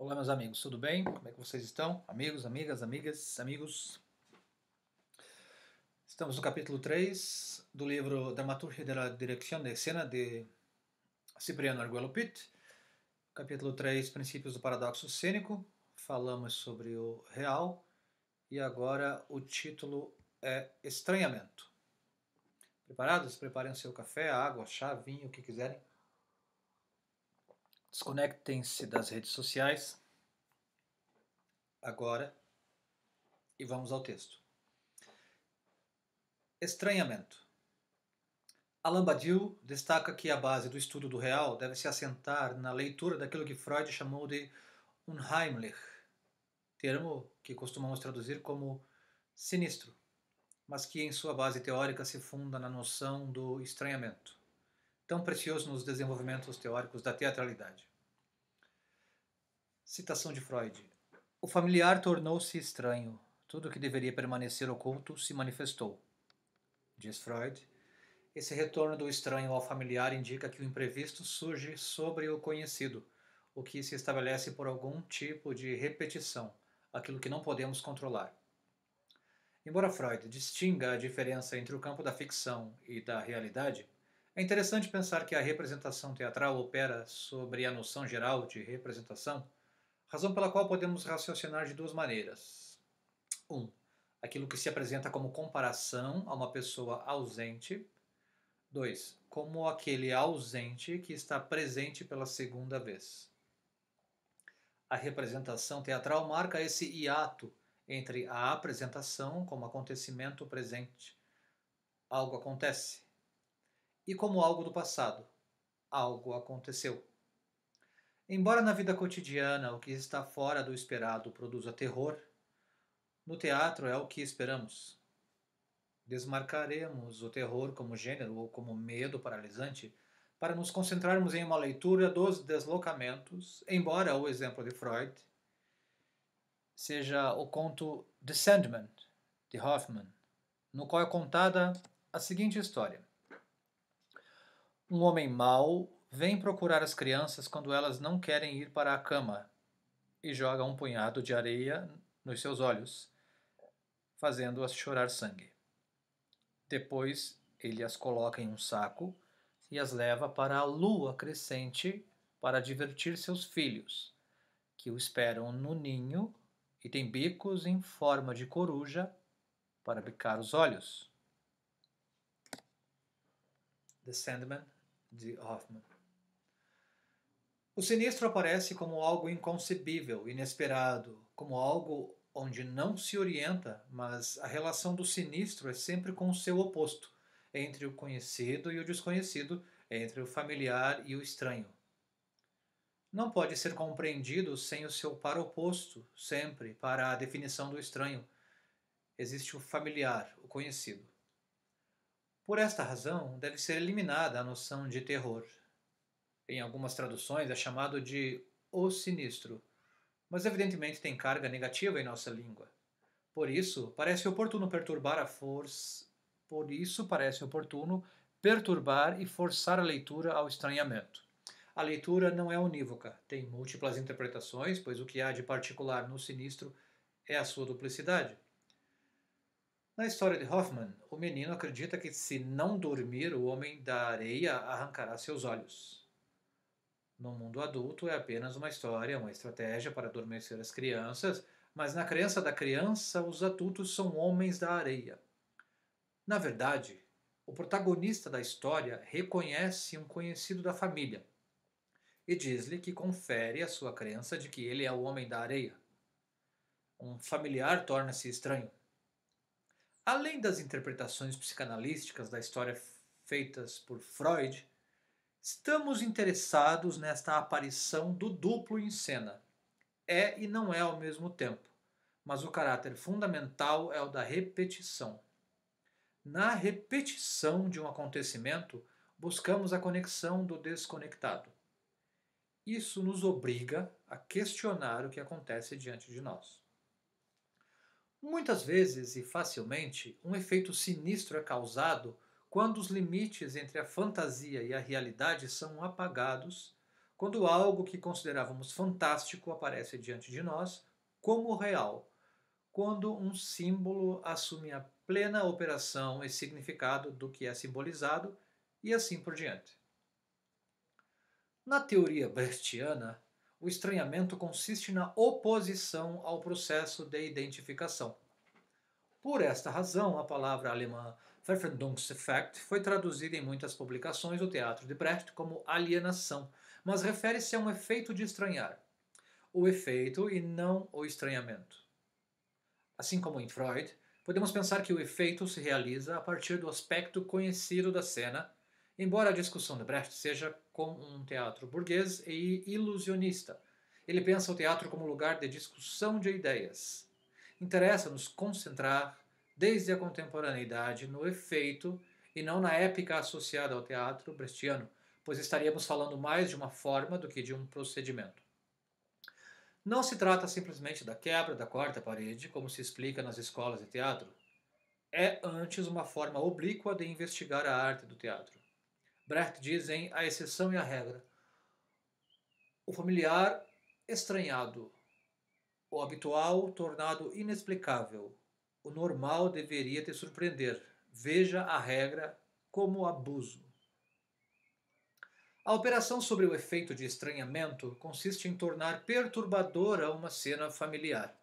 Olá, meus amigos, tudo bem? Como é que vocês estão? Amigos, amigas, amigas, amigos. Estamos no capítulo 3 do livro Dramaturgia de la Dirección de Escena de Cipriano Arguello Pitt. Capítulo 3, Princípios do Paradoxo Cênico. Falamos sobre o real e agora o título é Estranhamento. Preparados? Preparem o seu café, água, chá, vinho, o que quiserem. Desconectem-se das redes sociais agora e vamos ao texto. Estranhamento. Alain Badiou destaca que a base do estudo do real deve se assentar na leitura daquilo que Freud chamou de unheimlich, termo que costumamos traduzir como sinistro, mas que em sua base teórica se funda na noção do estranhamento, tão precioso nos desenvolvimentos teóricos da teatralidade. Citação de Freud. O familiar tornou-se estranho. Tudo que deveria permanecer oculto se manifestou. Diz Freud. Esse retorno do estranho ao familiar indica que o imprevisto surge sobre o conhecido, o que se estabelece por algum tipo de repetição, aquilo que não podemos controlar. Embora Freud distinga a diferença entre o campo da ficção e da realidade, é interessante pensar que a representação teatral opera sobre a noção geral de representação, razão pela qual podemos raciocinar de duas maneiras. 1. Aquilo que se apresenta como comparação a uma pessoa ausente. 2. Como aquele ausente que está presente pela segunda vez. A representação teatral marca esse hiato entre a apresentação como acontecimento presente, algo acontece, e como algo do passado, algo aconteceu. Embora na vida cotidiana o que está fora do esperado produza terror, no teatro é o que esperamos. Desmarcaremos o terror como gênero ou como medo paralisante para nos concentrarmos em uma leitura dos deslocamentos, embora o exemplo de Freud seja o conto The Sandman, de Hoffmann, no qual é contada a seguinte história. Um homem mau vem procurar as crianças quando elas não querem ir para a cama e joga um punhado de areia nos seus olhos, fazendo-as chorar sangue. Depois ele as coloca em um saco e as leva para a lua crescente para divertir seus filhos, que o esperam no ninho e têm bicos em forma de coruja para bicar os olhos. The Sandman, de Hoffmann. O sinistro aparece como algo inconcebível, inesperado, como algo onde não se orienta, mas a relação do sinistro é sempre com o seu oposto, entre o conhecido e o desconhecido, entre o familiar e o estranho. Não pode ser compreendido sem o seu par oposto, sempre, para a definição do estranho. Existe o familiar, o conhecido. Por esta razão, deve ser eliminada a noção de terror. Em algumas traduções é chamado de o sinistro, mas evidentemente tem carga negativa em nossa língua. Por isso, parece oportuno perturbar e forçar a leitura ao estranhamento. A leitura não é unívoca, tem múltiplas interpretações, pois o que há de particular no sinistro é a sua duplicidade. Na história de Hoffmann, o menino acredita que se não dormir, o homem da areia arrancará seus olhos. No mundo adulto é apenas uma história, uma estratégia para adormecer as crianças, mas na crença da criança os adultos são homens da areia. Na verdade, o protagonista da história reconhece um conhecido da família e diz-lhe que confere a sua crença de que ele é o homem da areia. Um familiar torna-se estranho. Além das interpretações psicanalísticas da história feitas por Freud, estamos interessados nesta aparição do duplo em cena. É e não é ao mesmo tempo, mas o caráter fundamental é o da repetição. Na repetição de um acontecimento, buscamos a conexão do desconectado. Isso nos obriga a questionar o que acontece diante de nós. Muitas vezes e facilmente, um efeito sinistro é causado quando os limites entre a fantasia e a realidade são apagados, quando algo que considerávamos fantástico aparece diante de nós como real, quando um símbolo assume a plena operação e significado do que é simbolizado, e assim por diante. Na teoria brechtiana, o estranhamento consiste na oposição ao processo de identificação. Por esta razão, a palavra alemã Verfremdungseffekt foi traduzida em muitas publicações do teatro de Brecht como alienação, mas refere-se a um efeito de estranhar, o efeito e não o estranhamento. Assim como em Freud, podemos pensar que o efeito se realiza a partir do aspecto conhecido da cena, embora a discussão de Brecht seja com um teatro burguês e ilusionista. Ele pensa o teatro como lugar de discussão de ideias. Interessa-nos concentrar, desde a contemporaneidade, no efeito e não na épica associada ao teatro brechtiano, pois estaríamos falando mais de uma forma do que de um procedimento. Não se trata simplesmente da quebra da quarta parede, como se explica nas escolas de teatro. É antes uma forma oblíqua de investigar a arte do teatro. Brecht diz em A Exceção e a Regra: o familiar estranhado, o habitual tornado inexplicável, o normal deveria te surpreender. Veja a regra como abuso. A operação sobre o efeito de estranhamento consiste em tornar perturbadora uma cena familiar.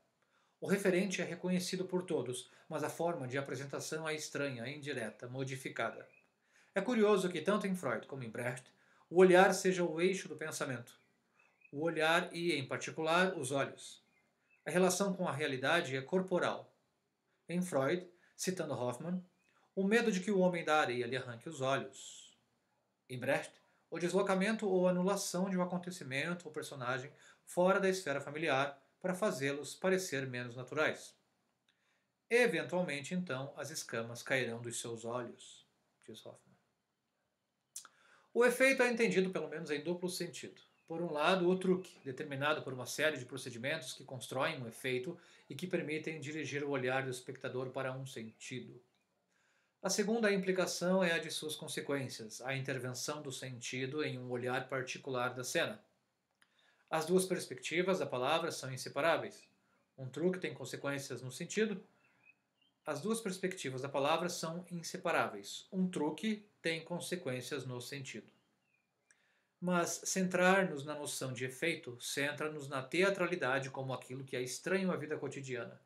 O referente é reconhecido por todos, mas a forma de apresentação é estranha, indireta, modificada. É curioso que, tanto em Freud como em Brecht, o olhar seja o eixo do pensamento. O olhar e, em particular, os olhos. A relação com a realidade é corporal. Em Freud, citando Hoffmann, o medo de que o homem da areia lhe arranque os olhos. Em Brecht, o deslocamento ou anulação de um acontecimento ou personagem fora da esfera familiar para fazê-los parecer menos naturais. Eventualmente, então, as escamas cairão dos seus olhos, diz Hoffmann. O efeito é entendido pelo menos em duplo sentido. Por um lado, o truque, determinado por uma série de procedimentos que constroem um efeito e que permitem dirigir o olhar do espectador para um sentido. A segunda implicação é a de suas consequências, a intervenção do sentido em um olhar particular da cena. As duas perspectivas da palavra são inseparáveis. Um truque tem consequências no sentido. As duas perspectivas da palavra são inseparáveis. Um truque tem consequências no sentido. Mas centrar-nos na noção de efeito centra-nos na teatralidade como aquilo que é estranho à vida cotidiana.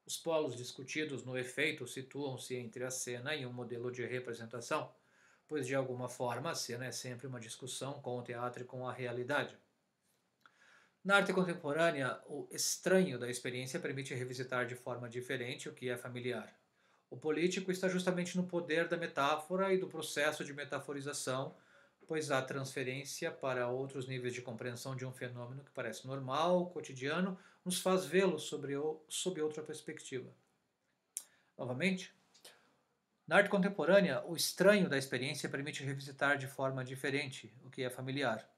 Os polos discutidos no efeito situam-se entre a cena e um modelo de representação, pois de alguma forma a cena é sempre uma discussão com o teatro e com a realidade. Na arte contemporânea, o estranho da experiência permite revisitar de forma diferente o que é familiar. O político está justamente no poder da metáfora e do processo de metaforização, pois a transferência para outros níveis de compreensão de um fenômeno que parece normal, cotidiano, nos faz vê-lo sob outra perspectiva. Novamente, na arte contemporânea, o estranho da experiência permite revisitar de forma diferente o que é familiar.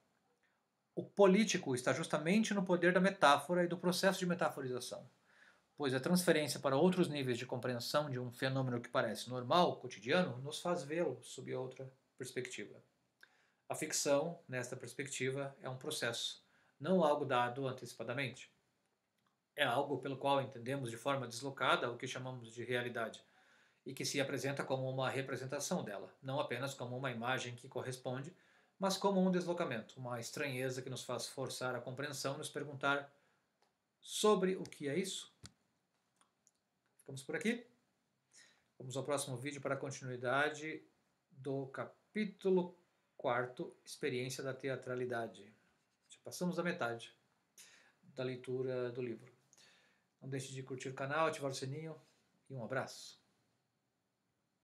O político está justamente no poder da metáfora e do processo de metaforização, pois a transferência para outros níveis de compreensão de um fenômeno que parece normal, cotidiano, nos faz vê-lo sob outra perspectiva. A ficção, nesta perspectiva, é um processo, não algo dado antecipadamente. É algo pelo qual entendemos de forma deslocada o que chamamos de realidade, e que se apresenta como uma representação dela, não apenas como uma imagem que corresponde, mas como um deslocamento, uma estranheza que nos faz forçar a compreensão e nos perguntar sobre o que é isso. Ficamos por aqui. Vamos ao próximo vídeo para a continuidade do capítulo 4, Experiência da Teatralidade. Já passamos da metade da leitura do livro. Não deixe de curtir o canal, ativar o sininho e um abraço.